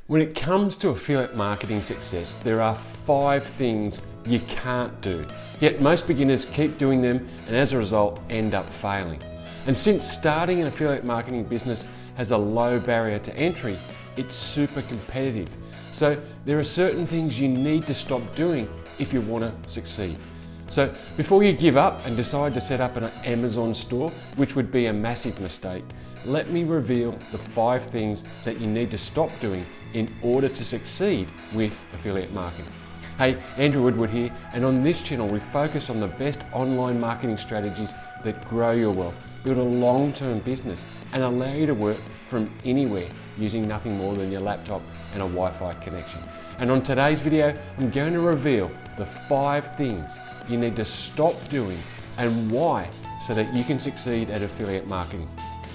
When it comes to affiliate marketing success, there are 5 things you can't do. Yet most beginners keep doing them and as a result end up failing. And since starting an affiliate marketing business has a low barrier to entry, it's super competitive. So there are certain things you need to stop doing if you want to succeed. So before you give up and decide to set up an Amazon store, which would be a massive mistake, let me reveal the 5 things that you need to stop doing in order to succeed with affiliate marketing. Hey, Andrew Woodward here, and on this channel we focus on the best online marketing strategies that grow your wealth, build a long-term business, and allow you to work from anywhere using nothing more than your laptop and a Wi-Fi connection. And on today's video, I'm going to reveal the 5 things you need to stop doing and why, so that you can succeed at affiliate marketing.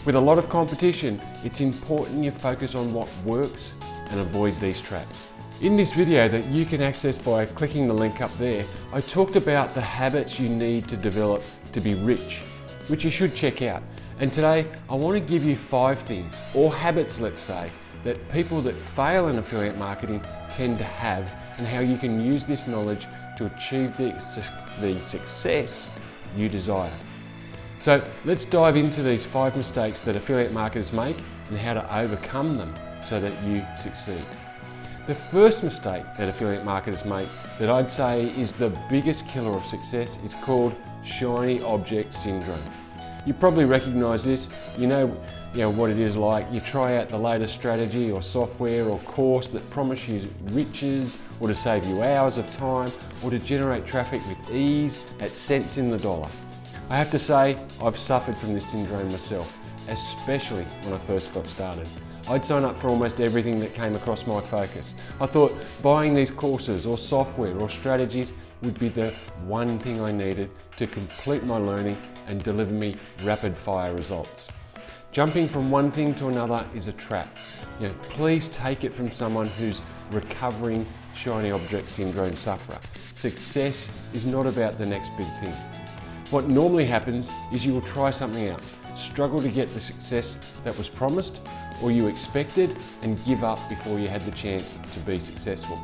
With a lot of competition, it's important you focus on what works and avoid these traps. In this video that you can access by clicking the link up there, I talked about the habits you need to develop to be rich, which you should check out. And today I want to give you 5 things, or habits let's say, that people that fail in affiliate marketing tend to have, and how you can use this knowledge to achieve the success you desire. So let's dive into these 5 mistakes that affiliate marketers make and how to overcome them so that you succeed. The first mistake that affiliate marketers make that I'd say is the biggest killer of success is called shiny object syndrome. You probably recognize this. You know what it is like. You try out the latest strategy or software or course that promise you riches, or to save you hours of time, or to generate traffic with ease at cents in the dollar. I have to say, I've suffered from this syndrome myself, especially when I first got started. I'd sign up for almost everything that came across my focus. I thought buying these courses or software or strategies would be the one thing I needed to complete my learning and deliver me rapid fire results. Jumping from one thing to another is a trap. Please take it from someone who's recovering shiny object syndrome sufferer. Success is not about the next big thing. What normally happens is you will try something out, struggle to get the success that was promised or you expected, and give up before you had the chance to be successful.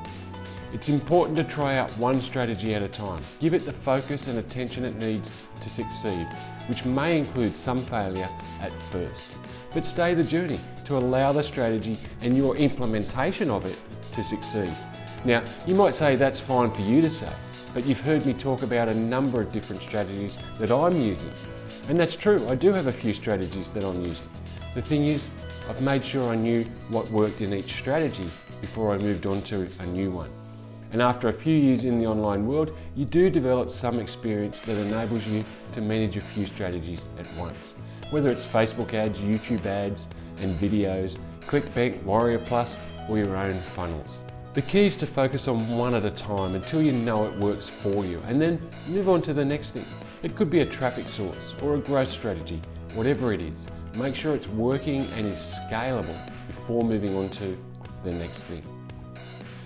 It's important to try out one strategy at a time. Give it the focus and attention it needs to succeed, which may include some failure at first. But stay the journey to allow the strategy and your implementation of it to succeed. Now, you might say that's fine for you to say, but you've heard me talk about a number of different strategies that I'm using. And that's true, I do have a few strategies that I'm using. The thing is, I've made sure I knew what worked in each strategy before I moved on to a new one. And after a few years in the online world, you do develop some experience that enables you to manage a few strategies at once. Whether it's Facebook ads, YouTube ads and videos, ClickBank, Warrior Plus, or your own funnels. The key is to focus on one at a time until you know it works for you, and then move on to the next thing. It could be a traffic source or a growth strategy, whatever it is. Make sure it's working and is scalable before moving on to the next thing.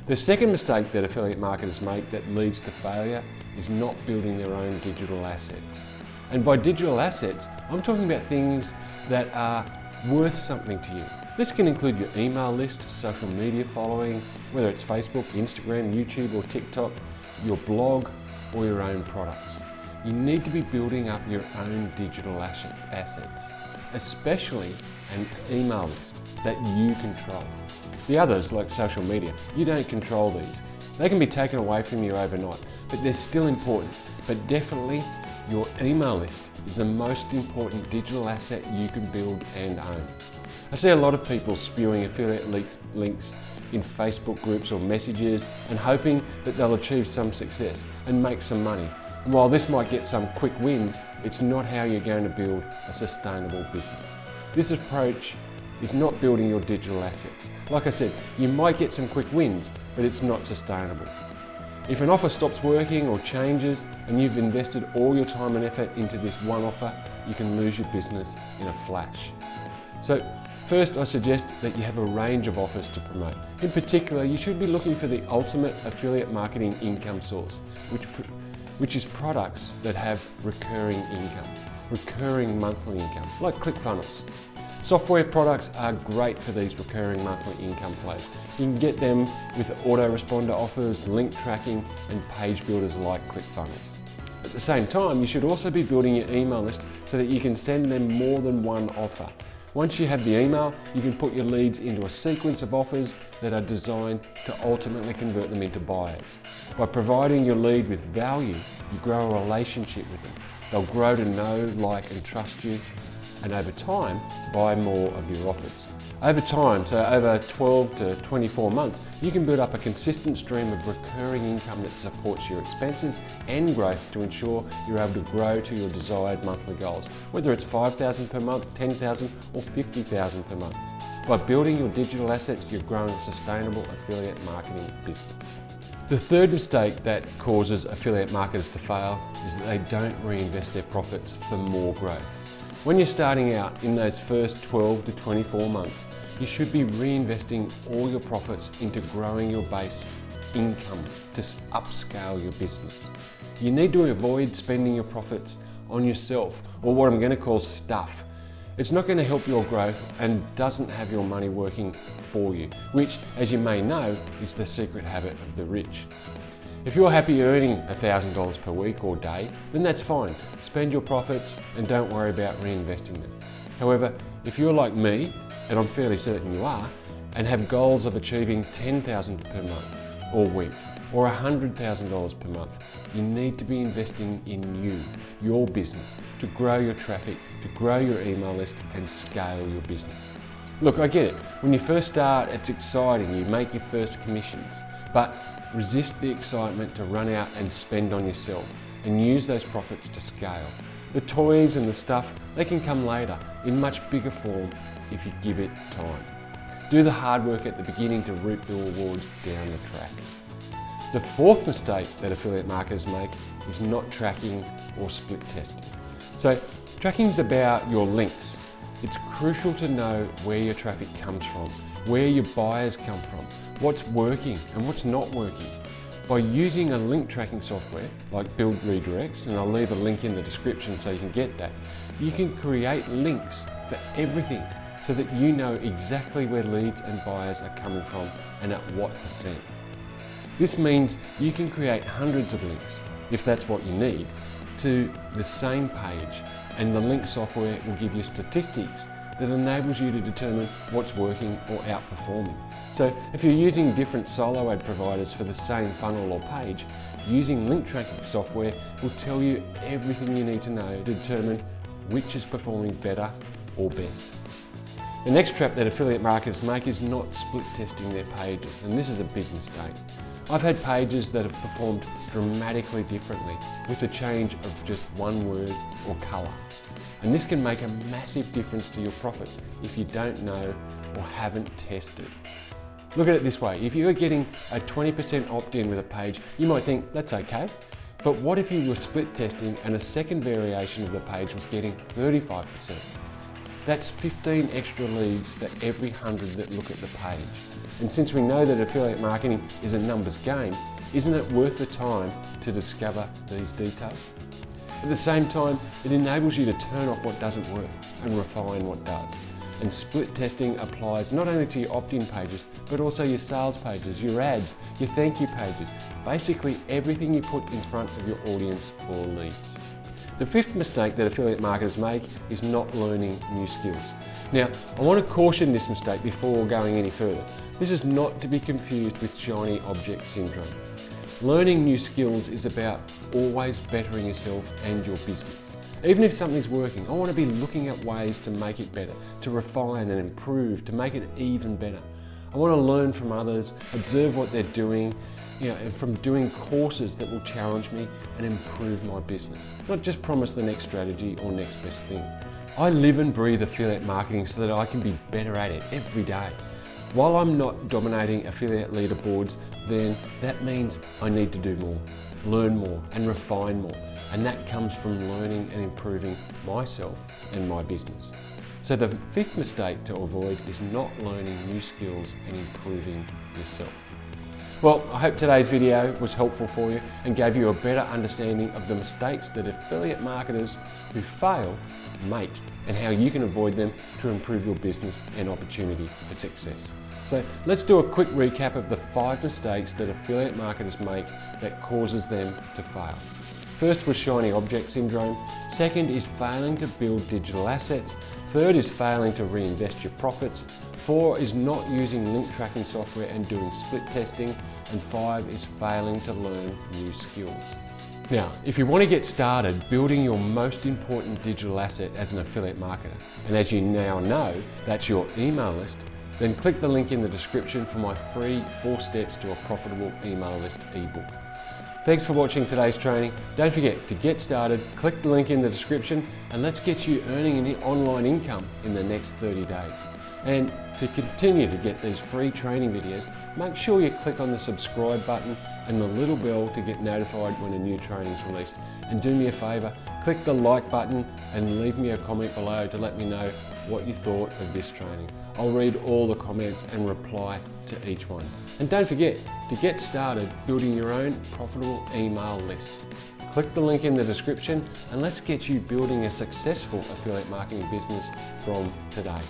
The second mistake that affiliate marketers make that leads to failure is not building their own digital assets. And by digital assets, I'm talking about things that are worth something to you. This can include your email list, social media following, whether it's Facebook, Instagram, YouTube or TikTok, your blog or your own products. You need to be building up your own digital assets, especially an email list that you control. The others, like social media, you don't control these. They can be taken away from you overnight, but they're still important. But definitely your email list is the most important digital asset you can build and own. I see a lot of people spewing affiliate links in Facebook groups or messages and hoping that they'll achieve some success and make some money. And while this might get some quick wins, it's not how you're going to build a sustainable business. This approach is not building your digital assets. Like I said, you might get some quick wins, but it's not sustainable. If an offer stops working or changes and you've invested all your time and effort into this one offer, you can lose your business in a flash. So first, I suggest that you have a range of offers to promote. In particular, you should be looking for the ultimate affiliate marketing income source, which is products that have recurring income, recurring monthly income, like ClickFunnels. Software products are great for these recurring monthly income flows. You can get them with autoresponder offers, link tracking, and page builders like ClickFunnels. At the same time, you should also be building your email list so that you can send them more than one offer. Once you have the email, you can put your leads into a sequence of offers that are designed to ultimately convert them into buyers. By providing your lead with value, you grow a relationship with them. They'll grow to know, like, and trust you, and over time, buy more of your offers. Over time, so over 12 to 24 months, you can build up a consistent stream of recurring income that supports your expenses and growth to ensure you're able to grow to your desired monthly goals, whether it's $5,000 per month, $10,000 or $50,000 per month. By building your digital assets, you're growing a sustainable affiliate marketing business. The third mistake that causes affiliate marketers to fail is that they don't reinvest their profits for more growth. When you're starting out in those first 12 to 24 months, you should be reinvesting all your profits into growing your base income to upscale your business. You need to avoid spending your profits on yourself, or what I'm going to call stuff. It's not going to help your growth and doesn't have your money working for you, which, as you may know, is the secret habit of the rich. If you're happy earning $1,000 per week or day, then that's fine. Spend your profits and don't worry about reinvesting them. However, if you're like me, and I'm fairly certain you are, and have goals of achieving $10,000 per month or week, or $100,000 per month, you need to be investing in you, your business, to grow your traffic, to grow your email list and scale your business. Look, I get it. When you first start, it's exciting. You make your first commissions, but resist the excitement to run out and spend on yourself and use those profits to scale. The toys and the stuff, they can come later in much bigger form if you give it time. Do the hard work at the beginning to reap the rewards down the track. The fourth mistake that affiliate marketers make is not tracking or split testing. So tracking is about your links. It's crucial to know where your traffic comes from, where your buyers come from, what's working and what's not working. By using a link tracking software like Build Redirects, and I'll leave a link in the description so you can get that, you can create links for everything so that you know exactly where leads and buyers are coming from and at what percent. This means you can create hundreds of links, if that's what you need, to the same page, and the link software will give you statistics that enables you to determine what's working or outperforming. So if you're using different solo ad providers for the same funnel or page, using link tracking software will tell you everything you need to know to determine which is performing better or best. The next trap that affiliate marketers make is not split testing their pages, and this is a big mistake. I've had pages that have performed dramatically differently with a change of just one word or colour. And this can make a massive difference to your profits if you don't know or haven't tested. Look at it this way, if you were getting a 20% opt-in with a page, you might think that's okay. But what if you were split testing and a second variation of the page was getting 35%? That's 15 extra leads for every 100 that look at the page. And since we know that affiliate marketing is a numbers game, isn't it worth the time to discover these details? At the same time, it enables you to turn off what doesn't work and refine what does. And split testing applies not only to your opt-in pages, but also your sales pages, your ads, your thank you pages, basically everything you put in front of your audience or leads. The fifth mistake that affiliate marketers make is not learning new skills. Now, I want to caution this mistake before going any further. This is not to be confused with shiny object syndrome. Learning new skills is about always bettering yourself and your business. Even if something's working, I want to be looking at ways to make it better, to refine and improve, to make it even better. I want to learn from others, observe what they're doing, and from doing courses that will challenge me and improve my business. Not just promise the next strategy or next best thing. I live and breathe affiliate marketing so that I can be better at it every day. While I'm not dominating affiliate leaderboards, then that means I need to do more, learn more and refine more. And that comes from learning and improving myself and my business. So the fifth mistake to avoid is not learning new skills and improving yourself. Well, I hope today's video was helpful for you and gave you a better understanding of the mistakes that affiliate marketers who fail make and how you can avoid them to improve your business and opportunity for success. So let's do a quick recap of the 5 mistakes that affiliate marketers make that causes them to fail. First was shiny object syndrome. Second is failing to build digital assets. Third is failing to reinvest your profits. 4 is not using link tracking software and doing split testing. And 5 is failing to learn new skills. Now, if you want to get started building your most important digital asset as an affiliate marketer, and as you now know, that's your email list, then click the link in the description for my free 4 steps to a profitable email list ebook. Thanks for watching today's training. Don't forget to get started, click the link in the description, and let's get you earning an online income in the next 30 days. And to continue to get these free training videos, make sure you click on the subscribe button and the little bell to get notified when a new training is released. And do me a favor, click the like button and leave me a comment below to let me know what you thought of this training. I'll read all the comments and reply to each one. And don't forget to get started building your own profitable email list. Click the link in the description and let's get you building a successful affiliate marketing business from today.